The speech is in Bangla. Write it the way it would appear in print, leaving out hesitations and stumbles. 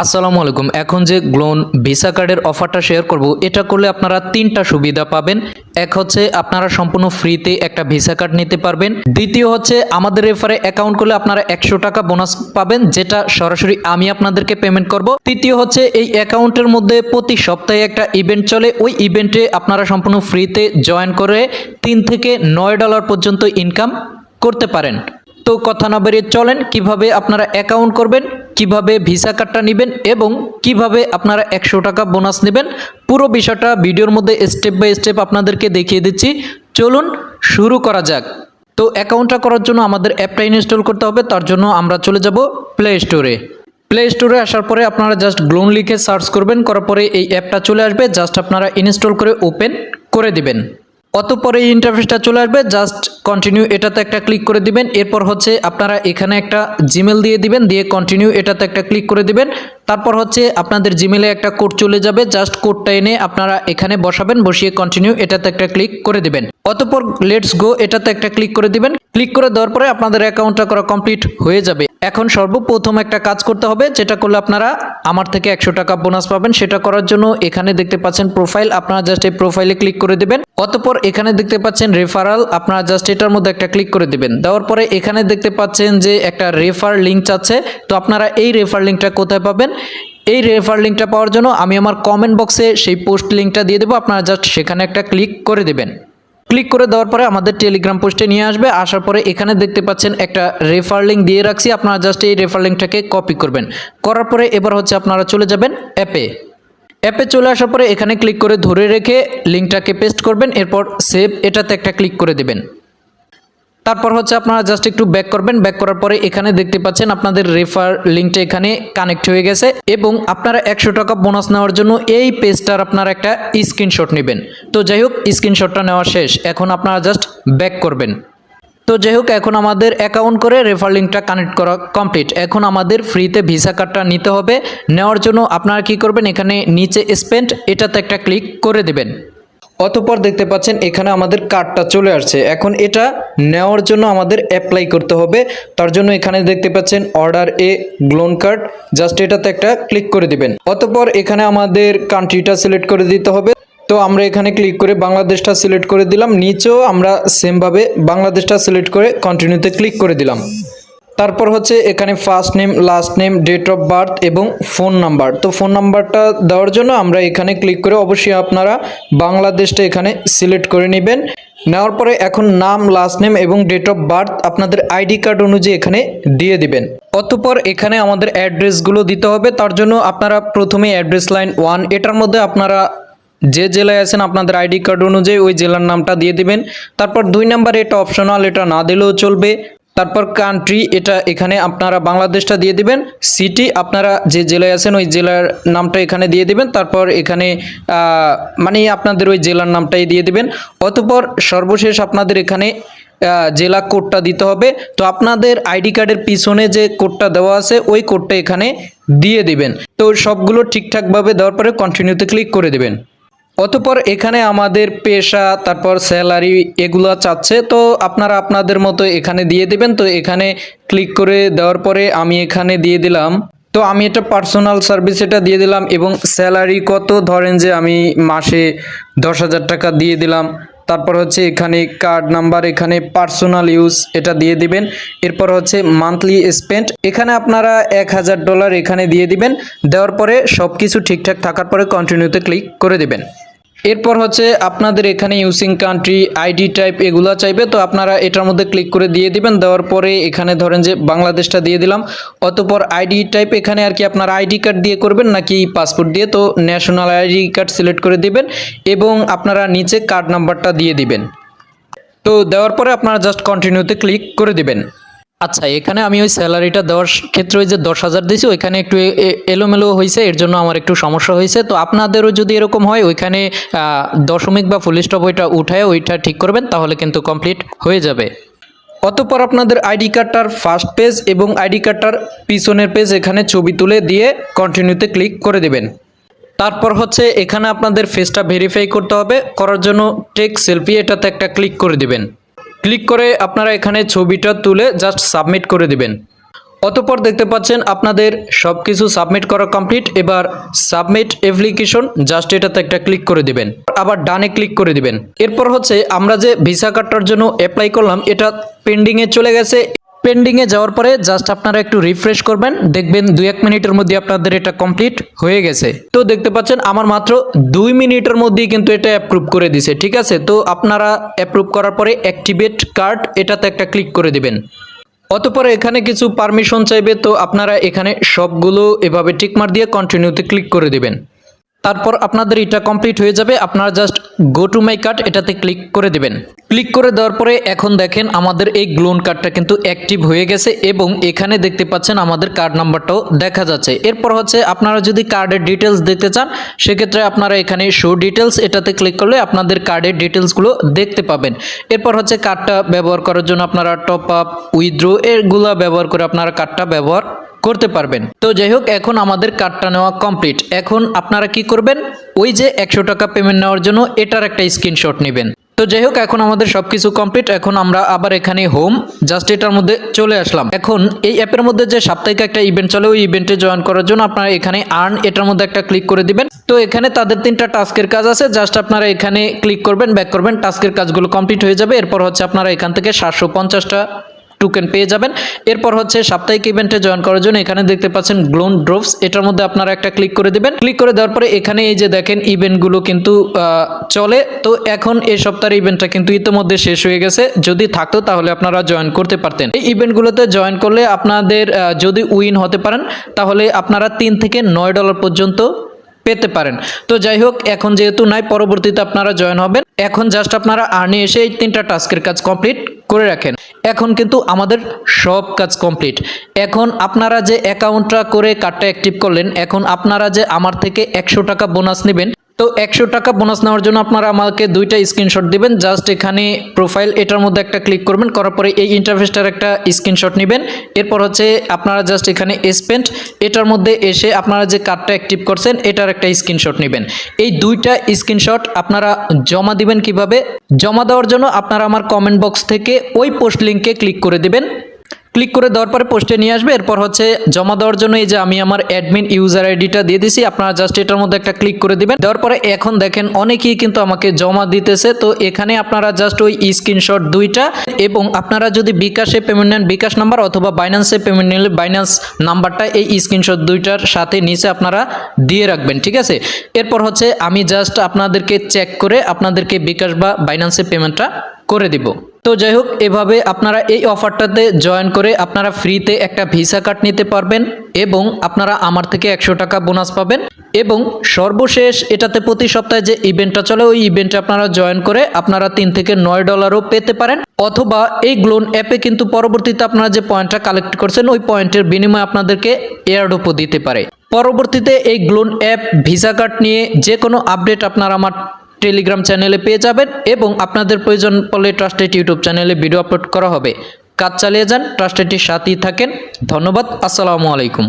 আসসালামু আলাইকুম। এখন যে গ্লোন ভিসা কার্ডের অফারটা শেয়ার করব, এটা করলে আপনারা তিনটা সুবিধা পাবেন। এক হচ্ছে আপনারা সম্পূর্ণ ফ্রিতে একটা ভিসা কার্ড নিতে পারবেন। দ্বিতীয় হচ্ছে আমাদের রেফারে অ্যাকাউন্ট করলে আপনারা 100 টাকা বোনাস পাবেন, যেটা সরাসরি আমি আপনাদেরকে পেমেন্ট করব। তৃতীয় হচ্ছে এই অ্যাকাউন্টের মধ্যে প্রতি সপ্তাহে একটা ইভেন্ট চলে, ওই ইভেন্টে আপনারা সম্পূর্ণ ফ্রিতে জয়েন করে $3 থেকে $9 পর্যন্ত ইনকাম করতে পারেন। তো কথা না বেরিয়ে চলেন কিভাবে আপনারা অ্যাকাউন্ট করবেন, কিভাবে ভিসা কার্ডটা নেবেন এবং কিভাবে আপনারা 100 টাকা বোনাস নেবেন, পুরো বিষয়টা ভিডিওর মধ্যে স্টেপ বাই স্টেপ আপনাদেরকে দেখিয়ে দিচ্ছি। চলুন শুরু করা যাক। তো অ্যাকাউন্টটা করার জন্য আমাদের অ্যাপটা ইনস্টল করতে হবে। তার জন্য আমরা চলে যাব প্লে স্টোরে। প্লে স্টোরে আসার পরে আপনারা জাস্ট গ্লোন লিখে সার্চ করবেন, করার পরে এই অ্যাপটা চলে আসবে। জাস্ট আপনারা ইনস্টল করে ওপেন করে দিবেন। অতঃপরে এই ইন্টারফেসটা চলে আসবে, জাস্ট কন্টিনিউ এটাতে একটা ক্লিক করে দিবেন। এরপর হচ্ছে আপনারা এখানে একটা জিমেল দিয়ে দিবেন, দিয়ে কন্টিনিউ এটাতে একটা ক্লিক করে দিবেন। তারপর হচ্ছে আপনাদের জিমেলে একটা কোড চলে যাবে, জাস্ট কোডটা এনে আপনারা এখানে বসাবেন, বসিয়ে কন্টিনিউ এটাতে একটা ক্লিক করে দিবেন। অতঃপর লেটস গো এটাতে একটা ক্লিক করে দিবেন। ক্লিক করে দেওয়ার পরে আপনাদের অ্যাকাউন্টটা করা কমপ্লিট হয়ে যাবে। এখন সর্বপ্রথম একটা কাজ করতে হবে, যেটা করলে আপনারা আমার থেকে 100 টাকা বোনাস পাবেন। সেটা করার জন্য এখানে দেখতে পাচ্ছেন প্রোফাইল, আপনারা জাস্ট এই প্রোফাইলে ক্লিক করে দিবেন। অতঃপর এখানে দেখতে পাচ্ছেন রেফারাল, আপনারা জাস্ট এটার মধ্যে একটা ক্লিক করে দিবেন। দেওয়ার পরে এখানে দেখতে পাচ্ছেন যে একটা রেফার লিঙ্ক চাচ্ছে, তো আপনারা এই রেফার লিঙ্কটা কোথায় পাবেন? এই রেফার লিঙ্কটা পাওয়ার জন্য আমি আমার কমেন্ট বক্সে সেই পোস্ট লিঙ্কটা দিয়ে দেবো, আপনারা জাস্ট সেখানে একটা ক্লিক করে দেবেন। ক্লিক করে দেওয়ার পরে আমাদের টেলিগ্রাম পোস্টে নিয়ে আসবে। আসার পরে এখানে দেখতে পাচ্ছেন একটা রেফার লিঙ্ক দিয়ে রাখছি, আপনারা জাস্ট এই রেফার লিঙ্কটাকে কপি করবেন। করার পরে এবার হচ্ছে আপনারা চলে যাবেন অ্যাপে চলে আসার পরে এখানে ক্লিক করে ধরে রেখে লিঙ্কটাকে পেস্ট করবেন। এরপর সেভ এটাতে একটা ক্লিক করে দেবেন। তারপর হচ্ছে আপনারা জাস্ট একটু ব্যাক করবেন। ব্যাক করার পরে এখানে দেখতে পাচ্ছেন আপনাদের রেফার লিঙ্কটা এখানে কানেক্ট হয়ে গেছে এবং আপনারা 100 টাকা বোনাস নেওয়ার জন্য এই পেজটার আপনারা একটা স্ক্রিনশট নেবেন। তো যাই হোক, স্ক্রিনশটটা নেওয়া শেষ, এখন আপনারা জাস্ট ব্যাক করবেন। তো যাই হোক, এখন আমাদের অ্যাকাউন্ট করে রেফার লিঙ্কটা কানেক্ট করা কমপ্লিট। এখন আমাদের ফ্রিতে ভিসা কার্ডটা নিতে হবে। নেওয়ার জন্য আপনারা কি করবেন, এখানে নিচে স্পেন্ড এটাতে একটা ক্লিক করে দেবেন। অতঃপর দেখতে পাচ্ছেন এখানে আমাদের কার্ডটা চলে আসছে। এখন এটা নেওয়ার জন্য আমাদের অ্যাপ্লাই করতে হবে। তার জন্য এখানে দেখতে পাচ্ছেন অর্ডার এ গ্লোন কার্ড, জাস্ট এটাতে একটা ক্লিক করে দিবেন। অতঃপর এখানে আমাদের কান্ট্রিটা সিলেক্ট করে দিতে হবে। তো আমরা এখানে ক্লিক করে বাংলাদেশটা সিলেক্ট করে দিলাম। নিচেও আমরা সেমভাবে বাংলাদেশটা সিলেক্ট করে কন্টিনিউতে ক্লিক করে দিলাম। তারপর হচ্ছে এখানে first name, last name, date of birth এবং ফোন নাম্বার। তো ফোন নাম্বারটা দেওয়ার জন্য আমরা এখানে ক্লিক করে অবশ্যই আপনারা বাংলাদেশটা এখানে সিলেক্ট করে নেবেন। নেওয়ার পরে এখন নাম, লাস্ট নেম এবং ডেট অফ বার্থ আপনাদের আইডি কার্ড অনুযায়ী এখানে দিয়ে দিবেন। অতঃপর এখানে আমাদের অ্যাড্রেসগুলো দিতে হবে। তার জন্য আপনারা প্রথমে অ্যাড্রেস লাইন 1 এটার মধ্যে আপনারা যে জেলায় আছেন আপনাদের আইডি কার্ড অনুযায়ী ওই জেলার নামটা দিয়ে দিবেন। তারপর 2 নাম্বার এটা অপশনাল, এটা না দিলেও চলবে। তারপর কান্ট্রি, এটা এখানে আপনারা বাংলাদেশটা দিয়ে দিবেন। সিটি আপনারা যে জেলায় আছেন ওই জেলার নামটা এখানে দিয়ে দিবেন। তারপর এখানে মানে আপনাদের ওই জেলার নামটাই দিয়ে দিবেন। অতঃপর সর্বশেষ আপনাদের এখানে জেলা কোডটা দিতে হবে। তো আপনাদের আইডি কার্ডের পিছনে যে কোডটা দেওয়া আছে ওই কোডটা এখানে দিয়ে দিবেন। তো সবগুলো ঠিকঠাকভাবে দেওয়ার পরে কন্টিনিউতে ক্লিক করে দেবেন। অতঃপর এখানে আমাদের পেশা, তারপর স্যালারি এগুলো চাচ্ছে, তো আপনারা আপনাদের মতো এখানে দিয়ে দেবেন। তো এখানে ক্লিক করে দেওয়ার পরে আমি এখানে দিয়ে দিলাম, তো আমি এটা পার্সোনাল সার্ভিস এটা দিয়ে দিলাম এবং স্যালারি কত, ধরেন যে আমি মাসে 10,000 টাকা দিয়ে দিলাম। তারপর হচ্ছে এখানে কার্ড নাম্বার, এখানে পার্সোনাল ইউজ এটা দিয়ে দিবেন। এরপর হচ্ছে মান্থলি স্পেন্ড, এখানে আপনারা $1000 এখানে দিয়ে দিবেন। দেওয়ার পরে সব কিছু ঠিকঠাক থাকার পরে কন্টিনিউতে ক্লিক করে দেবেন। এরপর হচ্ছে আপনাদের এখানে ইউজিং কান্ট্রি, আইডি টাইপ এগুলো চাইবে, তো আপনারা এটার মধ্যে ক্লিক করে দিয়ে দিবেন। দেওয়ার পরে এখানে ধরেন যে বাংলাদেশটা দিয়ে দিলাম। অতঃপর আইডি টাইপ এখানে আর কি আপনারা আইডি কার্ড দিয়ে করবেন নাকি পাসপোর্ট দিয়ে, তো ন্যাশনাল আইডি কার্ড সিলেক্ট করে দিবেন এবং আপনারা নিচে কার্ড নাম্বারটা দিয়ে দিবেন। তো দেওয়ার পরে আপনারা জাস্ট কন্টিনিউতে ক্লিক করে দিবেন। আচ্ছা, এখানে আমি ওই স্যালারিটা দেওয়ার ক্ষেত্রে ওই যে 10,000 দিয়েছি ওইখানে একটু এলোমেলো হয়েছে, এর জন্য আমার একটু সমস্যা হয়েছে। তো আপনাদেরও যদি এরকম হয় ওইখানে দশমিক বা ফুল স্টপ ওইটা উঠায় ওইটা ঠিক করবেন, তাহলে কিন্তু কমপ্লিট হয়ে যাবে। অতঃপর আপনাদের আইডি কার্ডটার ফার্স্ট পেজ এবং আইডি কার্ডটার পিছনের পেজ এখানে ছবি তুলে দিয়ে কন্টিনিউতে ক্লিক করে দেবেন। তারপর হচ্ছে এখানে আপনাদের ফেসটা ভেরিফাই করতে হবে, করার জন্য টেক সেলফি এটাতে একটা ক্লিক করে দিবেন। ক্লিক করে আপনারা এখানে ছবিটা তুলে জাস্ট সাবমিট করে দিবেন। অতঃপর দেখতে পাচ্ছেন আপনাদের সবকিছু সাবমিট করা কমপ্লিট। এবার সাবমিট অ্যাপ্লিকেশন, জাস্ট এটাতে একটা ক্লিক করে দিবেন, আবার ডানে ক্লিক করে দিবেন। এরপর হচ্ছে আমরা যে ভিসা কার্ডটার জন্য অ্যাপ্লাই করলাম এটা পেন্ডিংয়ে চলে গেছে। পেন্ডিংয়ে যাওয়ার পরে জাস্ট আপনারা একটু রিফ্রেশ করবেন, দেখবেন 2-1 মিনিটের মধ্যে আপনাদের এটা কমপ্লিট হয়ে গেছে। তো দেখতে পাচ্ছেন আমার মাত্র 2 মিনিটের মধ্যেই কিন্তু এটা অ্যাপ্রুভ করে দিছে। ঠিক আছে, তো আপনারা অ্যাপ্রুভ করার পরে অ্যাক্টিভেট কার্ড এটাতে একটা ক্লিক করে দিবেন। অতঃপর এখানে কিছু পারমিশন চাইবে, তো আপনারা এখানে সবগুলো এভাবে টিকমার দিয়ে কন্টিনিউতে ক্লিক করে দিবেন। তারপর আপনাদের এটা কমপ্লিট হয়ে যাবে। আপনারা just go to my card এটাতে ক্লিক করে দিবেন। ক্লিক করে দেওয়ার পরে এখন দেখেন আমাদের এই গ্লোন কার্ডটা কিন্তু অ্যাক্টিভ হয়ে গেছে এবং এখানে দেখতে পাচ্ছেন আমাদের কার্ড নাম্বারটাও দেখা যাচ্ছে। এরপর হচ্ছে আপনারা যদি কার্ডের ডিটেলস দেখতে চান সেক্ষেত্রে আপনারা এখানে শো ডিটেলস এটাতে ক্লিক করলে আপনাদের কার্ডের ডিটেলসগুলো দেখতে পাবেন। এরপর হচ্ছে কার্ডটা ব্যবহার করার জন্য আপনারা টপ আপ, উইথড্র এগুলো ব্যবহার করে আপনারা কার্ডটা ব্যবহার করতে পারবেন। তো যাই হোক, এখন আমাদের কার্ডটা নেওয়া কমপ্লিট। এখন আপনারা কি করবেন, ওই যে 100 টাকা পেমেন্ট নেওয়ার জন্য এটার একটা স্ক্রিনশট নেবেন। তো যাই হোক, এখন আমাদের সবকিছু কমপ্লিট। এখন আমরা আবার এখানে হোম, জাস্ট এটার মধ্যে চলে আসলাম। এখন এই অ্যাপের মধ্যে যে সাপ্তাহিক একটা ইভেন্ট চলে ওই ইভেন্টে জয়েন করার জন্য আপনারা এখানে আর্ন এটার মধ্যে একটা ক্লিক করে দিবেন। তো এখানে তাদের 3টা টাস্কের কাজ আছে, জাস্ট আপনারা এখানে ক্লিক করবেন, ব্যাক করবেন, টাস্কের কাজগুলো কমপ্লিট হয়ে যাবে। এরপর হচ্ছে আপনারা এখান থেকে 750টা টোকেন পেয়ে যাবেন। এরপর হচ্ছে সাপ্তাহিক ইভেন্টে জয়েন করার জন্য এখানে দেখতে পাচ্ছেন গ্লোন ড্রপস, এটার মধ্যে আপনারা একটা ক্লিক করে দিবেন। ক্লিক করে দেওয়ার পরে এখানে এই যে দেখেন ইভেন্টগুলো কিন্তু চলে। তো এখন এই সপ্তাহের ইভেন্টটা কিন্তু ইতিমধ্যে শেষ হয়ে গেছে, যদি থাকতো তাহলে আপনারা জয়েন করতে পারতেন। এই ইভেন্টগুলোতে জয়েন করলে আপনাদের যদি উইন হতে পারেন তাহলে আপনারা $3 থেকে $9 পর্যন্ত পেতে পারেন। তো যাই হোক, এখন যেহেতু নাই, পরবর্তীতে আপনারা জয়েন হবেন। এখন জাস্ট আপনারা আর্নে এসে এই 3টা টাস্কের কাজ কমপ্লিট করে রাখেন। এখন কিন্তু আমাদের সব কাজ কমপ্লিট। এখন আপনারা যে অ্যাকাউন্টটা করে কার্ডটা অ্যাক্টিভ করলেন, এখন আপনারা যে আমার থেকে 100 টাকা বোনাস নেবেন, তো 100 টাকা বোনাস নেওয়ার জন্য আপনারা আমাকে 2টা স্ক্রিনশট দিবেন। জাস্ট এখানে প্রোফাইল এটার মধ্যে একটা ক্লিক করবেন, করার পরে এই ইন্টারফেসটার একটা স্ক্রিনশট নেবেন। এরপর হচ্ছে আপনারা জাস্ট এখানে স্পেন্ড এটার মধ্যে এসে আপনারা যে কার্ডটা অ্যাক্টিভ করছেন এটার একটা স্ক্রিনশট নেবেন। এই 2টা স্ক্রিনশট আপনারা জমা দিবেন কিভাবে, জমা দেওয়ার জন্য আপনারা আমার কমেন্ট বক্স থেকে ওই পোস্ট লিঙ্কে ক্লিক করে দিবেন। ক্লিক করে দেওয়ার পরে পোস্টে নিয়ে আসবে। এরপর হচ্ছে জমা দেওয়ার জন্য এই যে আমি আমার অ্যাডমিন ইউজার আইডিটা দিয়ে দিছি, আপনারা জাস্ট এটার মধ্যে একটা ক্লিক করে দিবেন। দেওয়ার পরে এখন দেখেন অনেকেই কিন্তু আমাকে জমা দিতেছে। তো এখানে আপনারা জাস্ট ওই স্ক্রিনশট 2টা এবং আপনারা যদি বিকাশে পেমেন্ট নেন বিকাশ নাম্বার অথবা বাইন্যান্সে পেমেন্ট নিলে বাইন্যান্স নাম্বারটা এই স্ক্রিনশট 2টার সাথে নিচে আপনারা দিয়ে রাখবেন। ঠিক আছে, এরপর হচ্ছে আমি জাস্ট আপনাদেরকে চেক করে আপনাদেরকে বিকাশ বা বাইন্যান্সে পেমেন্টটা করে দিব। তো যাই হোক, এভাবে আপনারা এই অফারটাতে জয়েন করে আপনারা ফ্রিতে একটা ভিসা কার্ড নিতে পারবেন এবং আপনারা আমার থেকে 100 টাকা বোনাস পাবেন। এবং সর্বশেষ এটাতে প্রতি সপ্তাহে যে ইভেন্টটা চলে ওই ইভেন্টে আপনারা জয়েন করে আপনারা $3 থেকে $9 পেতে পারেন। অথবা এই গ্লোন অ্যাপে কিন্তু পরবর্তীতে আপনারা যে পয়েন্টটা কালেক্ট করছেন ওই পয়েন্টের বিনিময়ে আপনাদেরকে এয়ারড্রপও দিতে পারে। পরবর্তীতে এই গ্লোন অ্যাপ ভিসা কার্ড নিয়ে যে কোনো আপডেট আপনারা আমার টেলিগ্রাম চ্যানেলে পেয়ে যাবেন এবং আপনাদের প্রয়োজন পড়লে ট্রাস্টেড ইউটিউব চ্যানেলে ভিডিও আপলোড করা হবে। কাজ চালিয়ে যান, ট্রাস্টেডটির সাথেই থাকেন। ধন্যবাদ, আসসালামু আলাইকুম।